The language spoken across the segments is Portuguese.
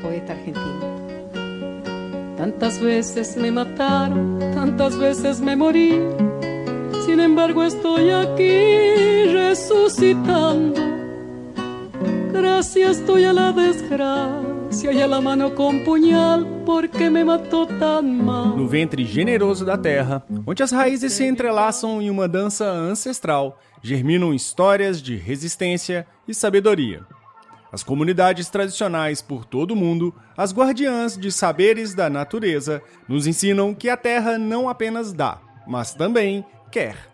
poeta argentino. Tantas veces me mataron, tantas veces me morí, sin embargo estoy aquí resucitando. Gracias estoy a la desgracia y a la mano com punhal, porque me matou tão mal. No ventre generoso da terra, onde as raízes se entrelaçam em uma dança ancestral, germinam histórias de resistência e sabedoria. As comunidades tradicionais por todo o mundo, as guardiãs de saberes da natureza, nos ensinam que a terra não apenas dá, mas também quer.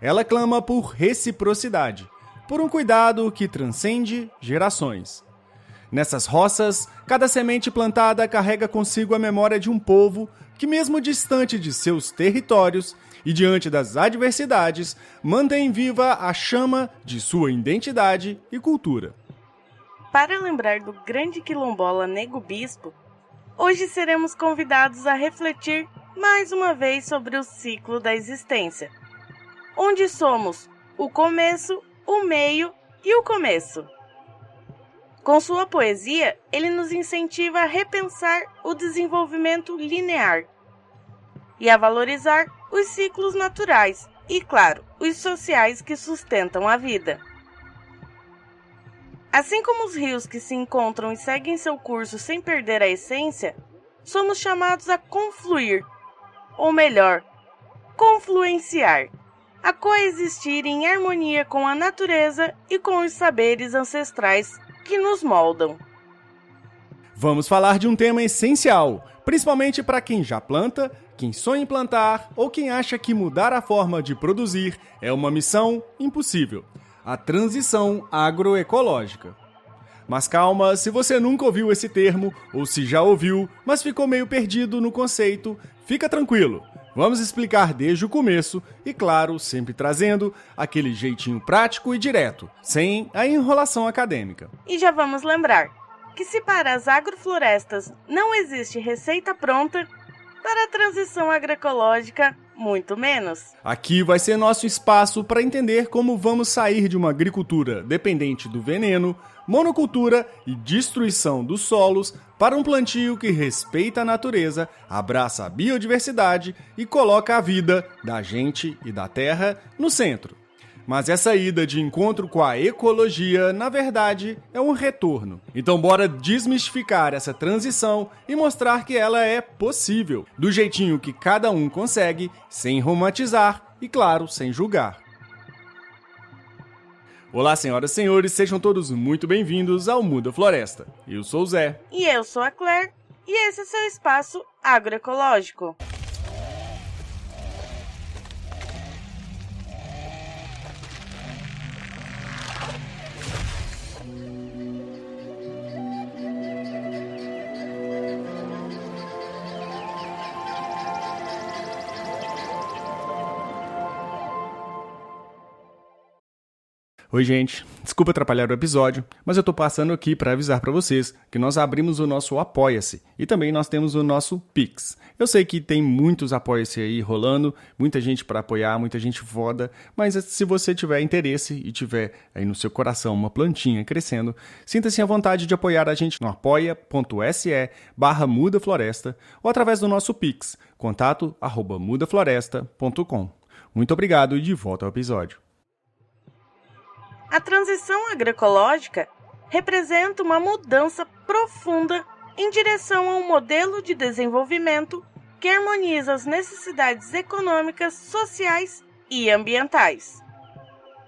Ela clama por reciprocidade, por um cuidado que transcende gerações. Nessas roças, cada semente plantada carrega consigo a memória de um povo que, mesmo distante de seus territórios e diante das adversidades, mantém viva a chama de sua identidade e cultura. Para lembrar do grande quilombola Nego Bispo, hoje seremos convidados a refletir mais uma vez sobre o ciclo da existência, onde somos o começo, o meio e o começo. Com sua poesia, ele nos incentiva a repensar o desenvolvimento linear e a valorizar os ciclos naturais e, claro, os sociais que sustentam a vida. Assim como os rios que se encontram e seguem seu curso sem perder a essência, somos chamados a confluir, ou melhor, confluenciar, a coexistir em harmonia com a natureza e com os saberes ancestrais que nos moldam. Vamos falar de um tema essencial, principalmente para quem já planta, quem sonha em plantar ou quem acha que mudar a forma de produzir é uma missão impossível: a transição agroecológica. Mas calma, se você nunca ouviu esse termo, ou se já ouviu, mas ficou meio perdido no conceito, fica tranquilo. Vamos explicar desde o começo e, claro, sempre trazendo aquele jeitinho prático e direto, sem a enrolação acadêmica. E já vamos lembrar que se para as agroflorestas não existe receita pronta, para a transição agroecológica, muito menos. Aqui vai ser nosso espaço para entender como vamos sair de uma agricultura dependente do veneno, monocultura e destruição dos solos para um plantio que respeita a natureza, abraça a biodiversidade e coloca a vida da gente e da terra no centro. Mas essa ida de encontro com a ecologia, na verdade, é um retorno. Então bora desmistificar essa transição e mostrar que ela é possível, do jeitinho que cada um consegue, sem romantizar e, claro, sem julgar. Olá, senhoras e senhores, sejam todos muito bem-vindos ao Muda Floresta. Eu sou o Zé. E eu sou a Claire, e esse é seu espaço agroecológico. Oi, gente. Desculpa atrapalhar o episódio, mas eu tô passando aqui para avisar para vocês que nós abrimos o nosso Apoia-se e também nós temos o nosso Pix. Eu sei que tem muitos Apoia-se aí rolando, muita gente para apoiar, muita gente foda, mas se você tiver interesse e tiver aí no seu coração uma plantinha crescendo, sinta-se à vontade de apoiar a gente no apoia.se/mudafloresta ou através do nosso Pix, contato@mudafloresta.com. Muito obrigado e de volta ao episódio. A transição agroecológica representa uma mudança profunda em direção a um modelo de desenvolvimento que harmoniza as necessidades econômicas, sociais e ambientais.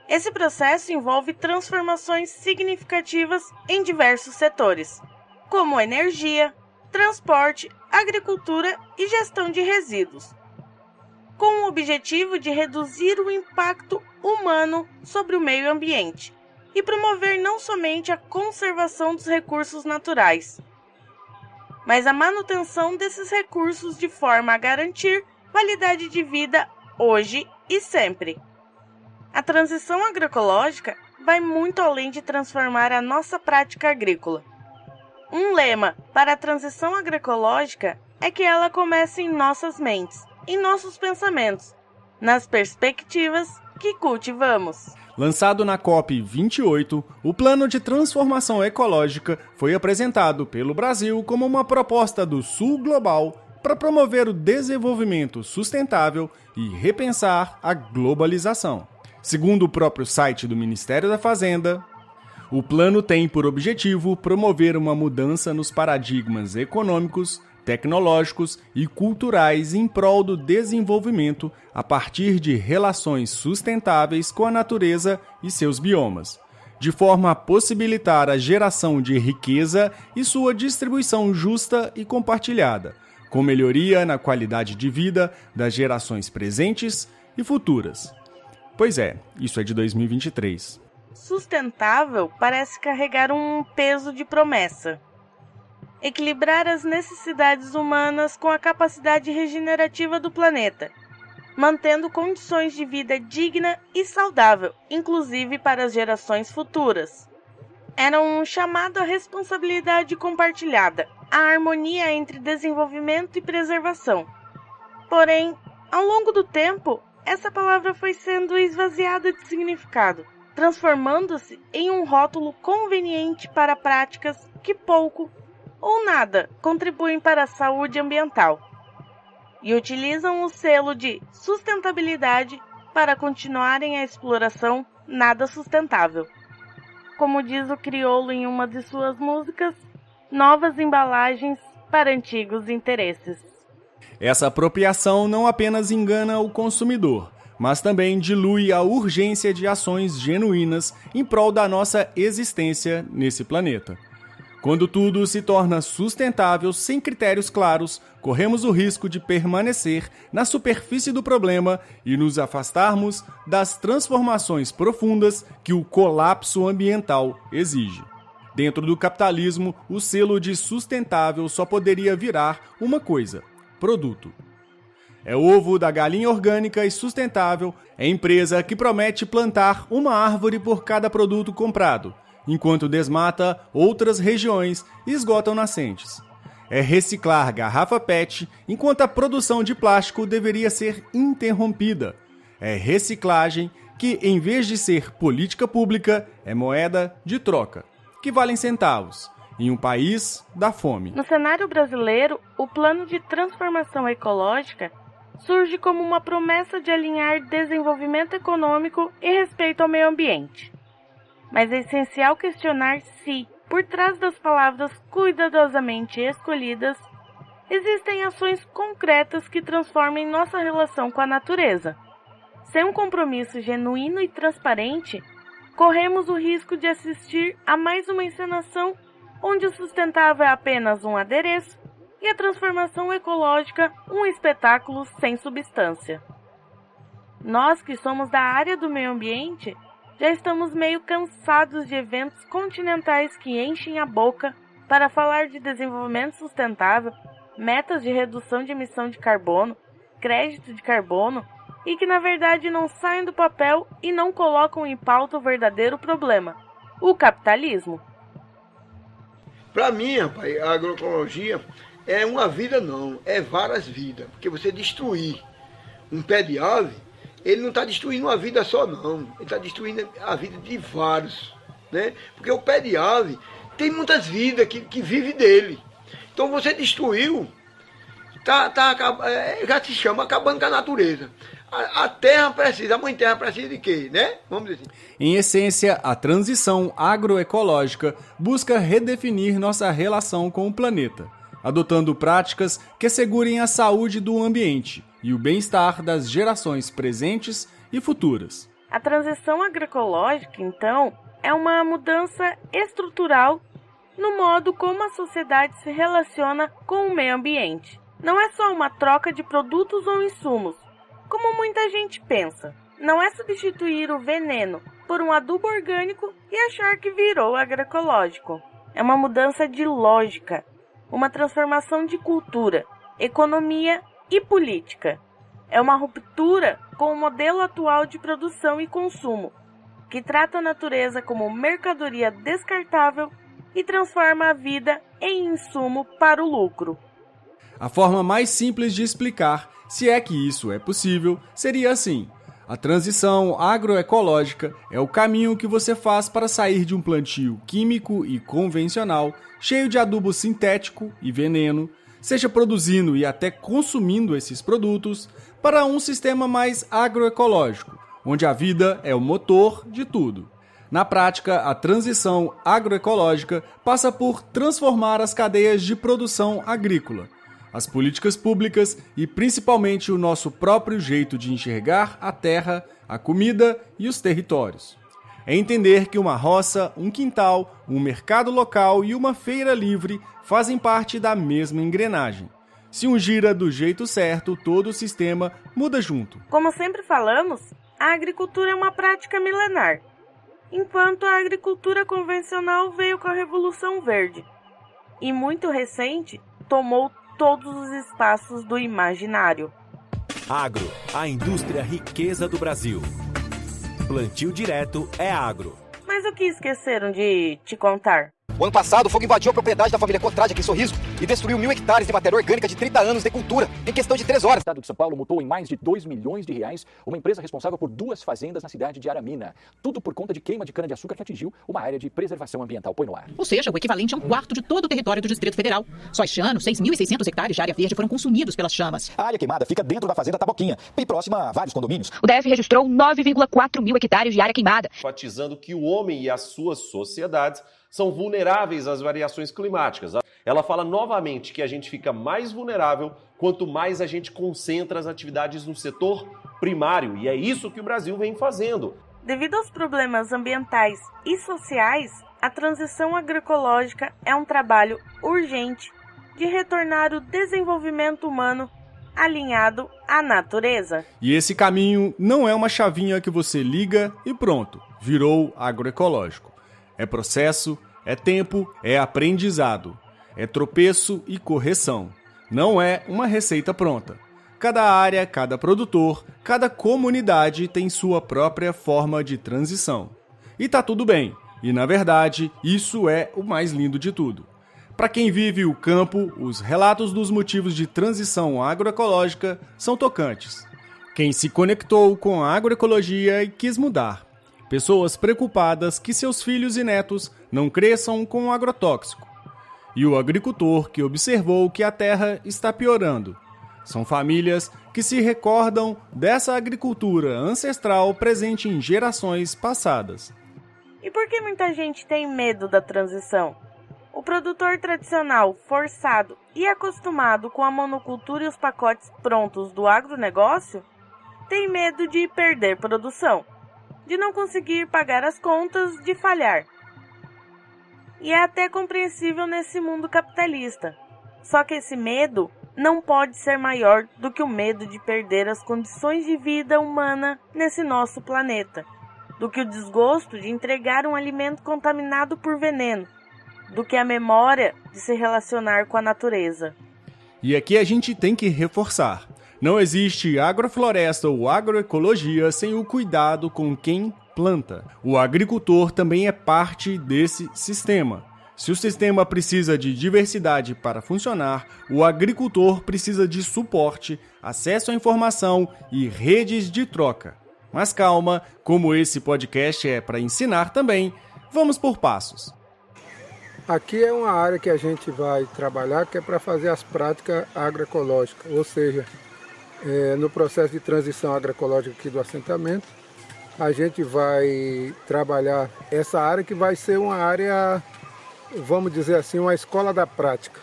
Esse processo envolve transformações significativas em diversos setores, como energia, transporte, agricultura e gestão de resíduos, com o objetivo de reduzir o impacto humano sobre o meio ambiente e promover não somente a conservação dos recursos naturais, mas a manutenção desses recursos de forma a garantir qualidade de vida hoje e sempre. A transição agroecológica vai muito além de transformar a nossa prática agrícola. Um lema para a transição agroecológica é que ela começa em nossas mentes, em nossos pensamentos, nas perspectivas que cultivamos. Lançado na COP28, o Plano de Transformação Ecológica foi apresentado pelo Brasil como uma proposta do Sul Global para promover o desenvolvimento sustentável e repensar a globalização. Segundo o próprio site do Ministério da Fazenda, o plano tem por objetivo promover uma mudança nos paradigmas econômicos, tecnológicos e culturais em prol do desenvolvimento a partir de relações sustentáveis com a natureza e seus biomas, de forma a possibilitar a geração de riqueza e sua distribuição justa e compartilhada, com melhoria na qualidade de vida das gerações presentes e futuras. Pois é, isso é de 2023. Sustentável parece carregar um peso de promessa. Equilibrar as necessidades humanas com a capacidade regenerativa do planeta, mantendo condições de vida digna e saudável, inclusive para as gerações futuras. Era um chamado à responsabilidade compartilhada, à harmonia entre desenvolvimento e preservação. Porém, ao longo do tempo, essa palavra foi sendo esvaziada de significado, transformando-se em um rótulo conveniente para práticas que pouco ou nada contribuem para a saúde ambiental e utilizam o selo de sustentabilidade para continuarem a exploração nada sustentável. Como diz o crioulo em uma de suas músicas, novas embalagens para antigos interesses. Essa apropriação não apenas engana o consumidor, mas também dilui a urgência de ações genuínas em prol da nossa existência nesse planeta. Quando tudo se torna sustentável sem critérios claros, corremos o risco de permanecer na superfície do problema e nos afastarmos das transformações profundas que o colapso ambiental exige. Dentro do capitalismo, o selo de sustentável só poderia virar uma coisa: produto. É o ovo da galinha orgânica e sustentável, é a empresa que promete plantar uma árvore por cada produto comprado, enquanto desmata outras regiões e esgotam nascentes. É reciclar garrafa PET, enquanto a produção de plástico deveria ser interrompida. É reciclagem que, em vez de ser política pública, é moeda de troca, que valem centavos, em um país da fome. No cenário brasileiro, o Plano de Transformação Ecológica surge como uma promessa de alinhar desenvolvimento econômico e respeito ao meio ambiente. Mas é essencial questionar se, por trás das palavras cuidadosamente escolhidas, existem ações concretas que transformem nossa relação com a natureza. Sem um compromisso genuíno e transparente, corremos o risco de assistir a mais uma encenação onde o sustentável é apenas um adereço e a transformação ecológica um espetáculo sem substância. Nós que somos da área do meio ambiente, já estamos meio cansados de eventos continentais que enchem a boca para falar de desenvolvimento sustentável, metas de redução de emissão de carbono, crédito de carbono, e que na verdade não saem do papel e não colocam em pauta o verdadeiro problema, o capitalismo. Para mim, rapaz, a agroecologia é uma vida não, é várias vidas, porque você destruir um pé de ave, ele não está destruindo uma vida só não, ele está destruindo a vida de vários, né? Porque o pé de ave tem muitas vidas que vivem dele. Então você destruiu, já se chama acabando com a natureza. A terra precisa, a mãe terra precisa de quê, né? Vamos dizer assim. Em essência, a transição agroecológica busca redefinir nossa relação com o planeta, adotando práticas que assegurem a saúde do ambiente e o bem-estar das gerações presentes e futuras. A transição agroecológica, então, é uma mudança estrutural no modo como a sociedade se relaciona com o meio ambiente. Não é só uma troca de produtos ou insumos, como muita gente pensa. Não é substituir o veneno por um adubo orgânico e achar que virou agroecológico. É uma mudança de lógica, uma transformação de cultura, economia e política. É uma ruptura com o modelo atual de produção e consumo, que trata a natureza como mercadoria descartável e transforma a vida em insumo para o lucro. A forma mais simples de explicar, se é que isso é possível, seria assim: A transição agroecológica é o caminho que você faz para sair de um plantio químico e convencional, cheio de adubo sintético e veneno, seja produzindo e até consumindo esses produtos, para um sistema mais agroecológico, onde a vida é o motor de tudo. Na prática, a transição agroecológica passa por transformar as cadeias de produção agrícola, as políticas públicas e principalmente o nosso próprio jeito de enxergar a terra, a comida e os territórios. É entender que uma roça, um quintal, um mercado local e uma feira livre fazem parte da mesma engrenagem. Se um gira do jeito certo, todo o sistema muda junto. Como sempre falamos, a agricultura é uma prática milenar, enquanto a agricultura convencional veio com a Revolução Verde e muito recente tomou todos os espaços do imaginário. Agro, a indústria riqueza do Brasil. Plantio direto é agro. Mas o que esqueceram de te contar? O ano passado, o fogo invadiu a propriedade da família Cotrade aqui em Sorriso e destruiu 1.000 hectares de matéria orgânica de 30 anos de cultura, em questão de 3 horas. O Estado de São Paulo multou em mais de R$2 milhões uma empresa responsável por 2 fazendas na cidade de Aramina. Tudo por conta de queima de cana-de-açúcar que atingiu uma área de preservação ambiental. Põe no ar. Ou seja, o equivalente a 1/4 de todo o território do Distrito Federal. Só este ano, 6.600 hectares de área verde foram consumidos pelas chamas. A área queimada fica dentro da fazenda Taboquinha e próxima a vários condomínios. O DF registrou 9,4 mil hectares de área queimada. Enfatizando que o homem e as suas sociedades são vulneráveis às variações climáticas. Ela fala novamente que a gente fica mais vulnerável quanto mais a gente concentra as atividades no setor primário, e é isso que o Brasil vem fazendo. Devido aos problemas ambientais e sociais, a transição agroecológica é um trabalho urgente de retornar o desenvolvimento humano alinhado à natureza. E esse caminho não é uma chavinha que você liga e pronto, virou agroecológico. É processo, é tempo, é aprendizado, é tropeço e correção. Não é uma receita pronta. Cada área, cada produtor, cada comunidade tem sua própria forma de transição. E tá tudo bem. E na verdade, isso é o mais lindo de tudo. Para quem vive o campo, os relatos dos motivos de transição agroecológica são tocantes. Quem se conectou com a agroecologia e quis mudar. Pessoas preocupadas que seus filhos e netos não cresçam com o agrotóxico. E o agricultor que observou que a terra está piorando. São famílias que se recordam dessa agricultura ancestral presente em gerações passadas. E por que muita gente tem medo da transição? O produtor tradicional, forçado e acostumado com a monocultura e os pacotes prontos do agronegócio, tem medo de perder produção, de não conseguir pagar as contas, de falhar. E é até compreensível nesse mundo capitalista. Só que esse medo não pode ser maior do que o medo de perder as condições de vida humana nesse nosso planeta, do que o desgosto de entregar um alimento contaminado por veneno, do que a memória de se relacionar com a natureza. E aqui a gente tem que reforçar. Não existe agrofloresta ou agroecologia sem o cuidado com quem planta. O agricultor também é parte desse sistema. Se o sistema precisa de diversidade para funcionar, o agricultor precisa de suporte, acesso à informação e redes de troca. Mas calma, como esse podcast é para ensinar também, vamos por passos. Aqui é uma área que a gente vai trabalhar que é para fazer as práticas agroecológicas, ou seja, no processo de transição agroecológica aqui do assentamento, a gente vai trabalhar essa área que vai ser uma área, vamos dizer assim, uma escola da prática.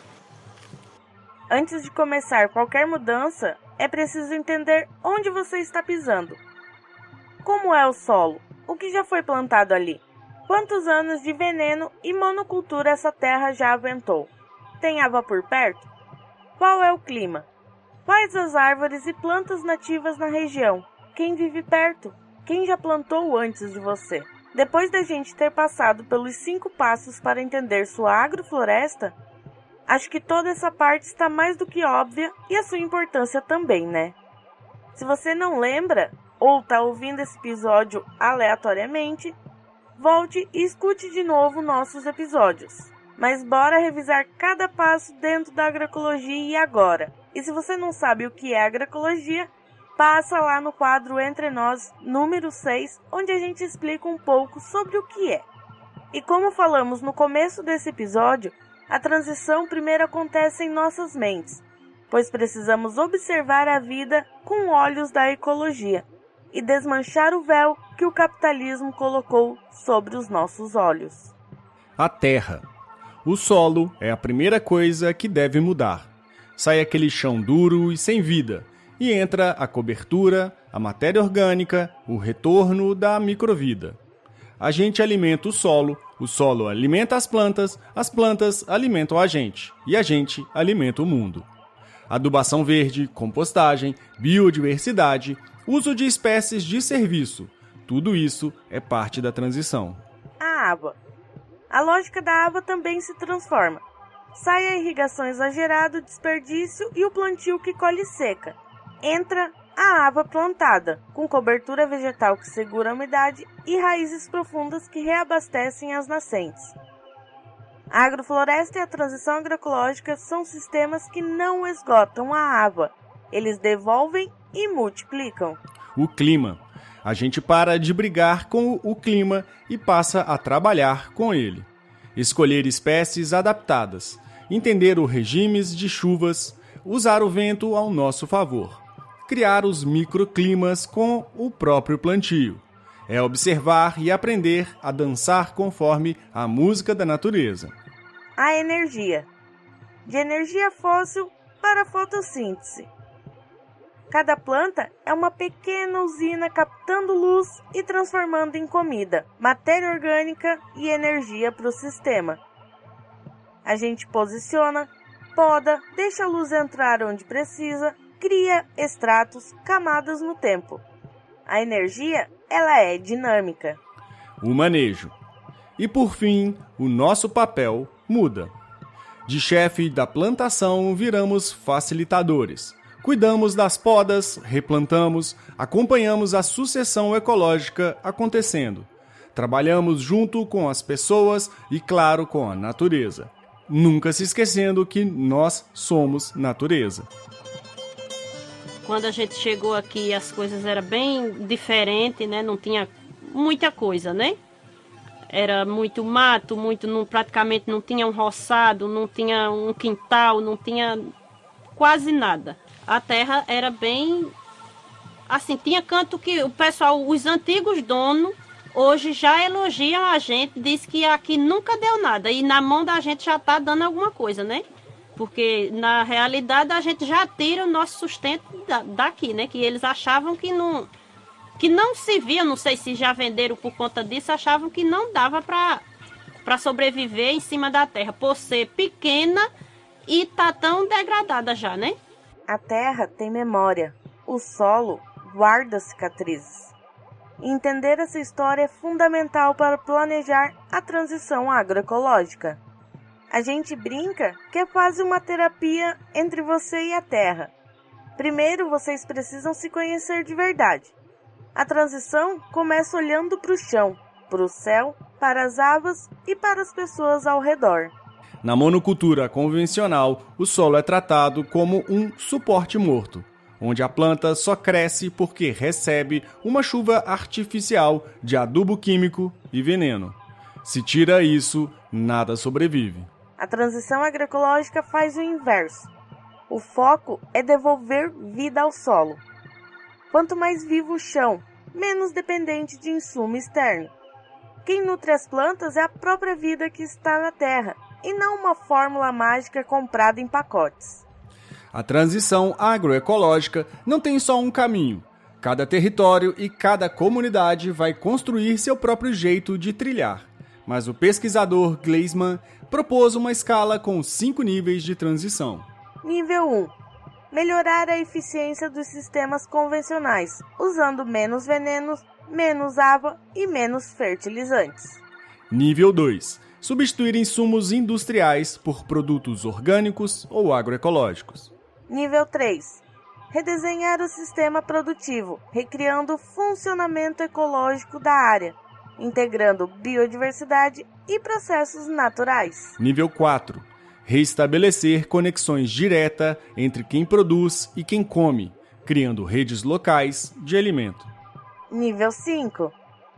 Antes de começar qualquer mudança, é preciso entender onde você está pisando. Como é o solo? O que já foi plantado ali? Quantos anos de veneno e monocultura essa terra já aguentou? Tem água por perto? Qual é o clima? Quais as árvores e plantas nativas na região? Quem vive perto? Quem já plantou antes de você? Depois da gente ter passado pelos 5 passos para entender sua agrofloresta, acho que toda essa parte está mais do que óbvia e a sua importância também, né? Se você não lembra ou está ouvindo esse episódio aleatoriamente, volte e escute de novo nossos episódios. Mas bora revisar cada passo dentro da agroecologia e agora. E se você não sabe o que é agroecologia, passa lá no quadro Entre Nós, número 6, onde a gente explica um pouco sobre o que é. E como falamos no começo desse episódio, a transição primeiro acontece em nossas mentes, pois precisamos observar a vida com olhos da ecologia e desmanchar o véu que o capitalismo colocou sobre os nossos olhos. A terra. O solo é a primeira coisa que deve mudar. Sai aquele chão duro e sem vida, e entra a cobertura, a matéria orgânica, o retorno da microvida. A gente alimenta o solo alimenta as plantas alimentam a gente, e a gente alimenta o mundo. Adubação verde, compostagem, biodiversidade, uso de espécies de serviço, tudo isso é parte da transição. A água. A lógica da água também se transforma. Sai a irrigação exagerada, o desperdício e o plantio que colhe seca. Entra a água plantada, com cobertura vegetal que segura a umidade e raízes profundas que reabastecem as nascentes. A agrofloresta e a transição agroecológica são sistemas que não esgotam a água. Eles devolvem e multiplicam. O clima. A gente para de brigar com o clima e passa a trabalhar com ele. Escolher espécies adaptadas, entender os regimes de chuvas, usar o vento ao nosso favor. Criar os microclimas com o próprio plantio. É observar e aprender a dançar conforme a música da natureza. A energia. De energia fóssil para fotossíntese. Cada planta é uma pequena usina captando luz e transformando em comida, matéria orgânica e energia para o sistema. A gente posiciona, poda, deixa a luz entrar onde precisa, cria estratos, camadas no tempo. A energia, ela é dinâmica. O manejo. E por fim, o nosso papel muda. De chefe da plantação viramos facilitadores. Cuidamos das podas, replantamos, acompanhamos a sucessão ecológica acontecendo. Trabalhamos junto com as pessoas e, claro, com a natureza. Nunca se esquecendo que nós somos natureza. Quando a gente chegou aqui, as coisas eram bem diferentes, né? Não tinha muita coisa, né? Era muito mato, praticamente não tinha um roçado, não tinha um quintal, não tinha quase nada. A terra era bem... Assim, tinha canto que o pessoal, os antigos donos, hoje já elogiam a gente, diz que aqui nunca deu nada. E na mão da gente já está dando alguma coisa, né? Porque, na realidade, a gente já tira o nosso sustento daqui, né? Que eles achavam que não se via, não sei se já venderam por conta disso, achavam que não dava para sobreviver em cima da terra, por ser pequena e tá tão degradada já, né? A terra tem memória, o solo guarda cicatrizes. E entender essa história é fundamental para planejar a transição agroecológica. A gente brinca que é quase uma terapia entre você e a terra. Primeiro, vocês precisam se conhecer de verdade. A transição começa olhando para o chão, para o céu, para as aves e para as pessoas ao redor. Na monocultura convencional, o solo é tratado como um suporte morto, onde a planta só cresce porque recebe uma chuva artificial de adubo químico e veneno. Se tira isso, nada sobrevive. A transição agroecológica faz o inverso. O foco é devolver vida ao solo. Quanto mais vivo o chão, menos dependente de insumo externo. Quem nutre as plantas é a própria vida que está na terra, e não uma fórmula mágica comprada em pacotes. A transição agroecológica não tem só um caminho. Cada território e cada comunidade vai construir seu próprio jeito de trilhar. Mas o pesquisador Gleisman propôs uma escala com 5 níveis de transição. Nível 1. Melhorar a eficiência dos sistemas convencionais, usando menos venenos, menos água e menos fertilizantes. Nível 2. Substituir insumos industriais por produtos orgânicos ou agroecológicos. Nível 3. Redesenhar o sistema produtivo, recriando o funcionamento ecológico da área, integrando biodiversidade e processos naturais. Nível 4. Reestabelecer conexões diretas entre quem produz e quem come, criando redes locais de alimento. Nível 5.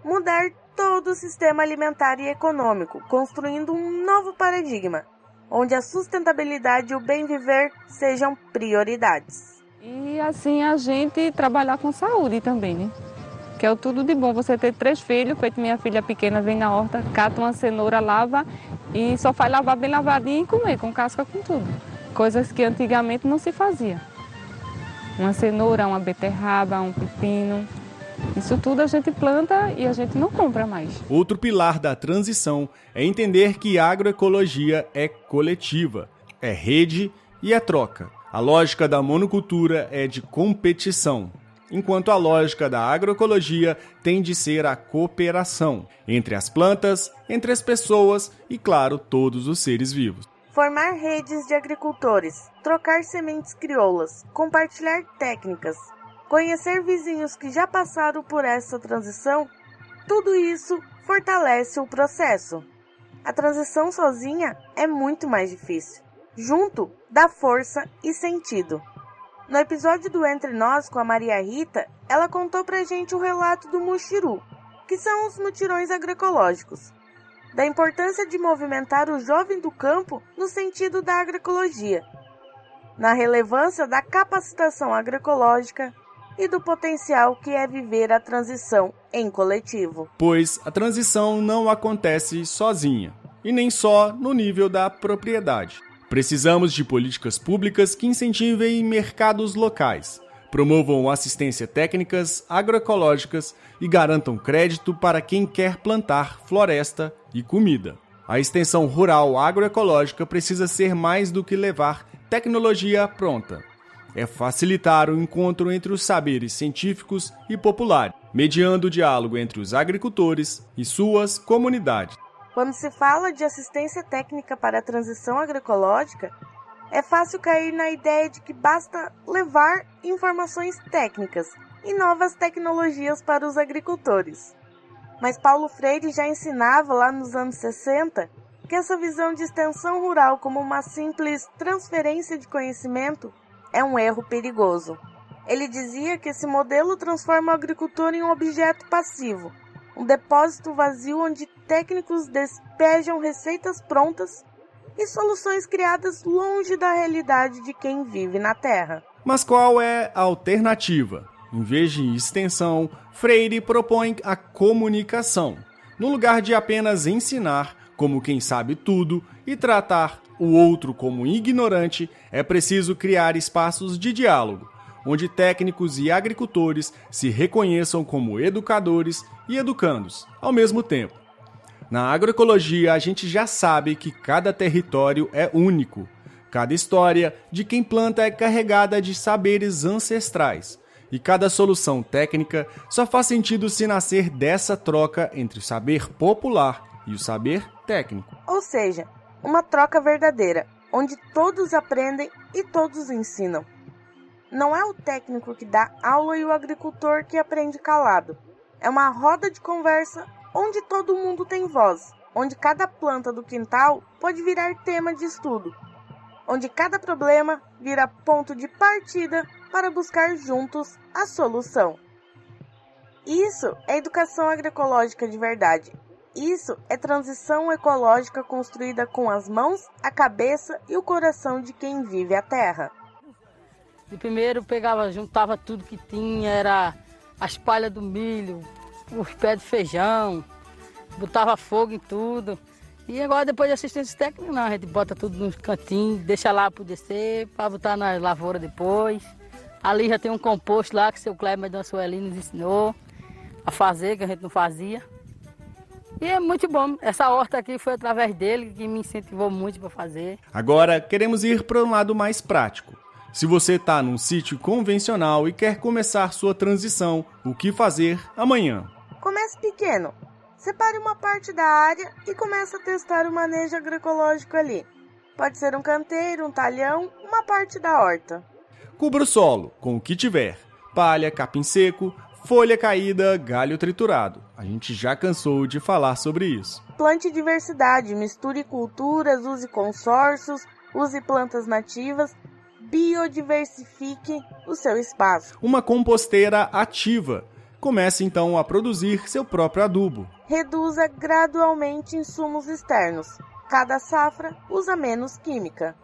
Mudar todo o sistema alimentar e econômico, construindo um novo paradigma, onde a sustentabilidade e o bem viver sejam prioridades. E assim a gente trabalhar com saúde também, né? Que é o tudo de bom. Você ter 3 filhos, feito minha filha pequena, vem na horta, cata uma cenoura, lava e só faz lavar bem lavadinho e comer, com casca, com tudo. Coisas que antigamente não se fazia. Uma cenoura, uma beterraba, um pepino. Isso tudo a gente planta e a gente não compra mais. Outro pilar da transição é entender que a agroecologia é coletiva, é rede e é troca. A lógica da monocultura é de competição, enquanto a lógica da agroecologia tem de ser a cooperação entre as plantas, entre as pessoas e, claro, todos os seres vivos. Formar redes de agricultores, trocar sementes crioulas, compartilhar técnicas, conhecer vizinhos que já passaram por essa transição, tudo isso fortalece o processo. A transição sozinha é muito mais difícil. Junto, dá força e sentido. No episódio do Entre Nós com a Maria Rita, ela contou pra gente o relato do Muxiru, que são os mutirões agroecológicos, da importância de movimentar o jovem do campo no sentido da agroecologia, na relevância da capacitação agroecológica e do potencial que é viver a transição em coletivo. Pois a transição não acontece sozinha, e nem só no nível da propriedade. Precisamos de políticas públicas que incentivem mercados locais, promovam assistência técnicas agroecológicas e garantam crédito para quem quer plantar floresta e comida. A extensão rural agroecológica precisa ser mais do que levar tecnologia pronta. É facilitar o encontro entre os saberes científicos e populares, mediando o diálogo entre os agricultores e suas comunidades. Quando se fala de assistência técnica para a transição agroecológica, é fácil cair na ideia de que basta levar informações técnicas e novas tecnologias para os agricultores. Mas Paulo Freire já ensinava lá nos anos 60 que essa visão de extensão rural como uma simples transferência de conhecimento é um erro perigoso. Ele dizia que esse modelo transforma o agricultor em um objeto passivo, um depósito vazio onde técnicos despejam receitas prontas e soluções criadas longe da realidade de quem vive na terra. Mas qual é a alternativa? Em vez de extensão, Freire propõe a comunicação. No lugar de apenas ensinar como quem sabe tudo e tratar o outro como ignorante, é preciso criar espaços de diálogo, onde técnicos e agricultores se reconheçam como educadores e educandos, ao mesmo tempo. Na agroecologia, a gente já sabe que cada território é único. Cada história de quem planta é carregada de saberes ancestrais. E cada solução técnica só faz sentido se nascer dessa troca entre o saber popular e o saber técnico. Ou seja, uma troca verdadeira, onde todos aprendem e todos ensinam. Não é o técnico que dá aula e o agricultor que aprende calado. É uma roda de conversa onde todo mundo tem voz, onde cada planta do quintal pode virar tema de estudo, onde cada problema vira ponto de partida para buscar juntos a solução. Isso é educação agroecológica de verdade. Isso é transição ecológica construída com as mãos, a cabeça e o coração de quem vive a terra. De primeiro pegava, juntava tudo que tinha, era as palhas do milho, os pés de feijão, botava fogo em tudo. E agora depois de assistência técnica, não, a gente bota tudo nos cantinhos, deixa lá para descer, para botar na lavoura depois. Ali já tem um composto lá que o seu Kleber e a dona Sueli nos ensinou a fazer, que a gente não fazia. E é muito bom. Essa horta aqui foi através dele que me incentivou muito para fazer. Agora, queremos ir para um lado mais prático. Se você está num sítio convencional e quer começar sua transição, o que fazer amanhã? Comece pequeno. Separe uma parte da área e comece a testar o manejo agroecológico ali. Pode ser um canteiro, um talhão, uma parte da horta. Cubra o solo com o que tiver. Palha, capim seco, folha caída, galho triturado. A gente já cansou de falar sobre isso. Plante diversidade, misture culturas, use consórcios, use plantas nativas. biodiversifique o seu espaço. Uma composteira ativa. Comece então a produzir seu próprio adubo. Reduza gradualmente insumos externos. Cada safra usa menos química.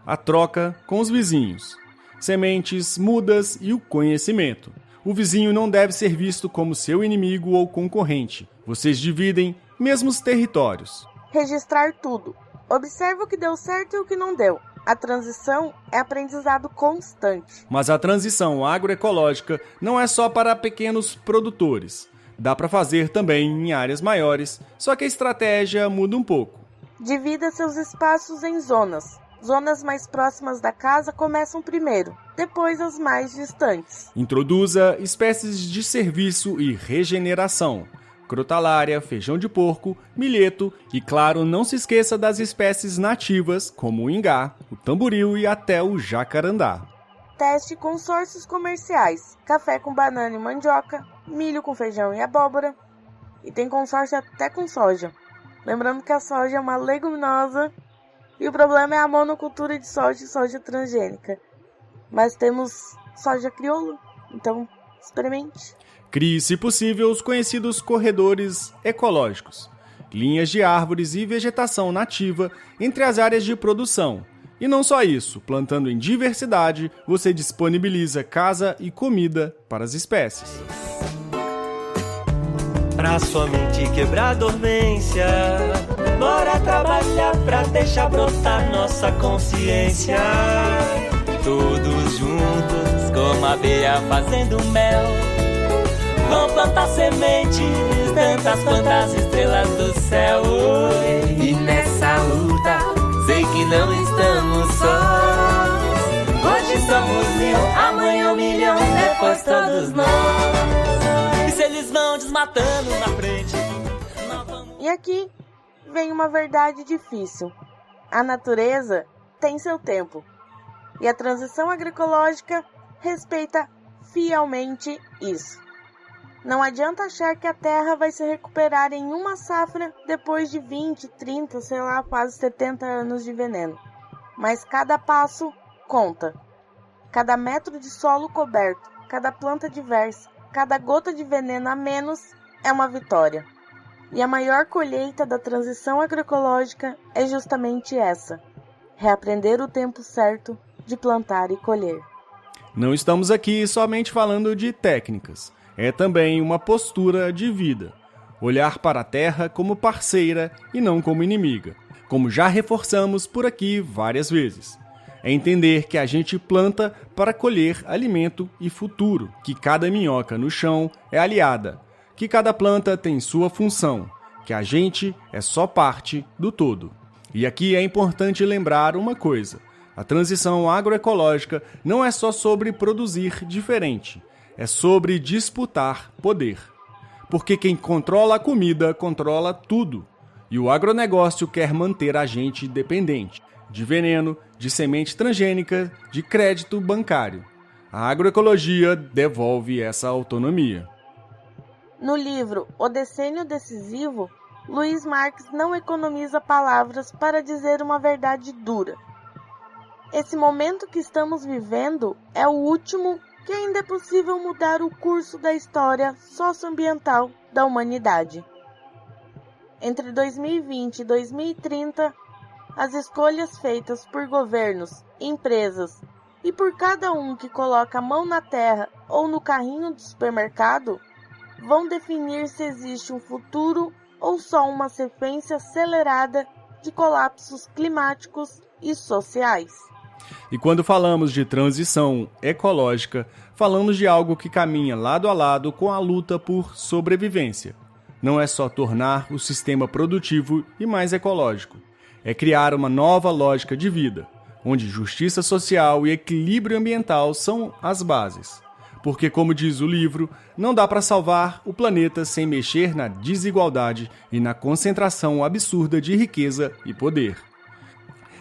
A troca com os vizinhos. Sementes, mudas e o conhecimento. O vizinho não deve ser visto como seu inimigo ou concorrente. Vocês dividem mesmos territórios. Registrar tudo. Observe o que deu certo e o que não deu. A transição é aprendizado constante. Mas a transição agroecológica não é só para pequenos produtores. Dá para fazer também em áreas maiores, só que a estratégia muda um pouco. Divida seus espaços em zonas. Zonas mais próximas da casa começam primeiro, depois as mais distantes. Introduza espécies de serviço e regeneração. Crotalária, feijão de porco, milheto e, claro, não se esqueça das espécies nativas, como o ingá, o tamboril e até o jacarandá. Teste consórcios comerciais, café com banana e mandioca, milho com feijão e abóbora, e tem consórcio até com soja. Lembrando que a soja é uma leguminosa e o problema é a monocultura de soja e soja transgênica. Mas temos soja crioula, então experimente. Crie, se possível, os conhecidos corredores ecológicos, linhas de árvores e vegetação nativa entre as áreas de produção. E não só isso, plantando em diversidade, você disponibiliza casa e comida para as espécies. Pra sua mente quebrar a dormência, bora trabalhar pra deixar brotar nossa consciência. Todos juntos, como abelha fazendo mel, vão plantar sementes, tantas quantas estrelas do céu. E nessa luta, sei que não estamos sós. Hoje somos 1000, amanhã 1 milhão, depois todos nós. E se eles vão desmatando na frente, nós vamos... E aqui vem uma verdade difícil. A natureza tem seu tempo. E a transição agroecológica respeita fielmente isso. Não adianta achar que a terra vai se recuperar em uma safra depois de 20, 30, sei lá, quase 70 anos de veneno. Mas cada passo conta. Cada metro de solo coberto, cada planta diversa, cada gota de veneno a menos é uma vitória. E a maior colheita da transição agroecológica é justamente essa: reaprender o tempo certo de plantar e colher. Não estamos aqui somente falando de técnicas. É também uma postura de vida. Olhar para a terra como parceira e não como inimiga, como já reforçamos por aqui várias vezes. É entender que a gente planta para colher alimento e futuro, que cada minhoca no chão é aliada, que cada planta tem sua função, que a gente é só parte do todo. E aqui é importante lembrar uma coisa: a transição agroecológica não é só sobre produzir diferente. É sobre disputar poder. Porque quem controla a comida controla tudo. E o agronegócio quer manter a gente dependente de veneno, de semente transgênica, de crédito bancário. A agroecologia devolve essa autonomia. No livro O Decênio Decisivo, Luiz Marques não economiza palavras para dizer uma verdade dura. Esse momento que estamos vivendo é o último que ainda é possível mudar o curso da história socioambiental da humanidade. Entre 2020 e 2030, as escolhas feitas por governos, empresas e por cada um que coloca a mão na terra ou no carrinho do supermercado vão definir se existe um futuro ou só uma sequência acelerada de colapsos climáticos e sociais. E quando falamos de transição ecológica, falamos de algo que caminha lado a lado com a luta por sobrevivência. Não é só tornar o sistema produtivo e mais ecológico. É criar uma nova lógica de vida, onde justiça social e equilíbrio ambiental são as bases. Porque, como diz o livro, não dá para salvar o planeta sem mexer na desigualdade e na concentração absurda de riqueza e poder.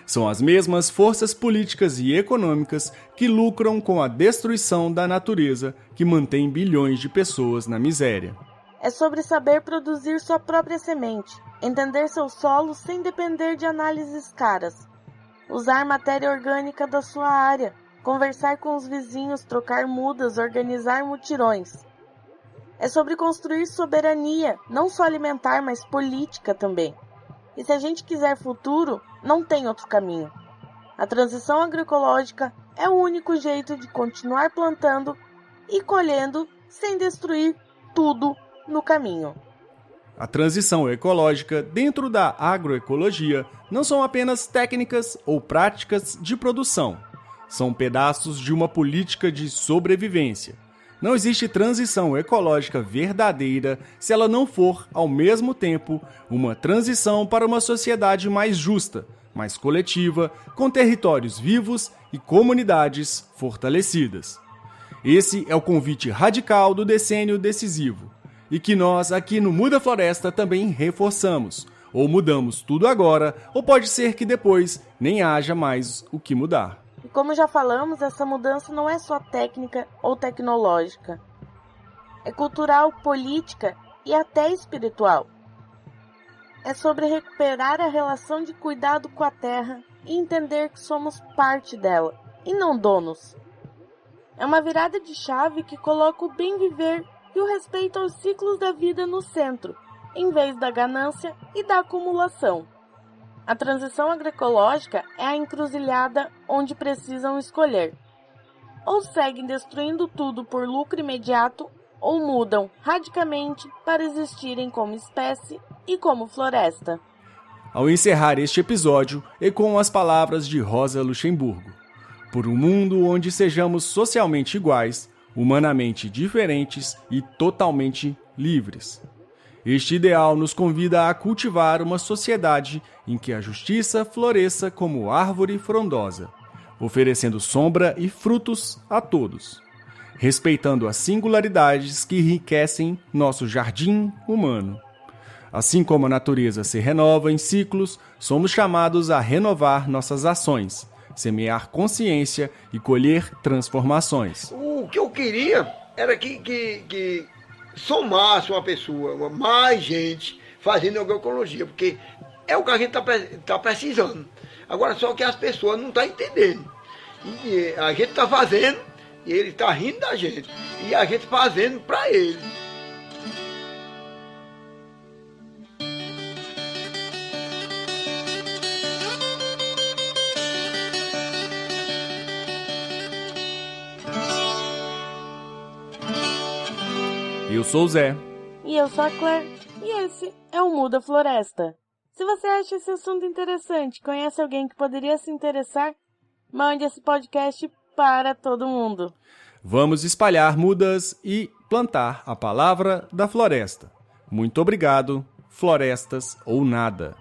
São as mesmas forças políticas e econômicas que lucram com a destruição da natureza que mantém bilhões de pessoas na miséria. É sobre saber produzir sua própria semente, entender seu solo sem depender de análises caras, usar matéria orgânica da sua área, conversar com os vizinhos, trocar mudas, organizar mutirões. É sobre construir soberania, não só alimentar, mas política também. E se a gente quiser futuro, não tem outro caminho. A transição agroecológica é o único jeito de continuar plantando e colhendo sem destruir tudo no caminho. A transição ecológica dentro da agroecologia não são apenas técnicas ou práticas de produção. São pedaços de uma política de sobrevivência. Não existe transição ecológica verdadeira se ela não for, ao mesmo tempo, uma transição para uma sociedade mais justa, mais coletiva, com territórios vivos e comunidades fortalecidas. Esse é o convite radical do decênio decisivo, e que nós aqui no Muda Floresta também reforçamos. Ou mudamos tudo agora, ou pode ser que depois nem haja mais o que mudar. E como já falamos, essa mudança não é só técnica ou tecnológica. É cultural, política e até espiritual. É sobre recuperar a relação de cuidado com a terra e entender que somos parte dela, e não donos. É uma virada de chave que coloca o bem viver e o respeito aos ciclos da vida no centro, em vez da ganância e da acumulação. A transição agroecológica é a encruzilhada onde precisam escolher. Ou seguem destruindo tudo por lucro imediato, ou mudam radicalmente para existirem como espécie e como floresta. Ao encerrar este episódio, ecoam as palavras de Rosa Luxemburgo. Por um mundo onde sejamos socialmente iguais, humanamente diferentes e totalmente livres. Este ideal nos convida a cultivar uma sociedade em que a justiça floresça como árvore frondosa, oferecendo sombra e frutos a todos, respeitando as singularidades que enriquecem nosso jardim humano. Assim como a natureza se renova em ciclos, somos chamados a renovar nossas ações, semear consciência e colher transformações. O que eu queria era que somasse uma pessoa, mais gente fazendo agroecologia, porque é o que a gente está precisando. Agora, só que as pessoas não estão entendendo. E a gente está fazendo, e ele está rindo da gente. E a gente fazendo para ele. Eu sou o Zé. E eu sou a Claire. E esse é o Muda Floresta. Se você acha esse assunto interessante, conhece alguém que poderia se interessar, mande esse podcast para todo mundo. Vamos espalhar mudas e plantar a palavra da floresta. Muito obrigado, florestas ou nada.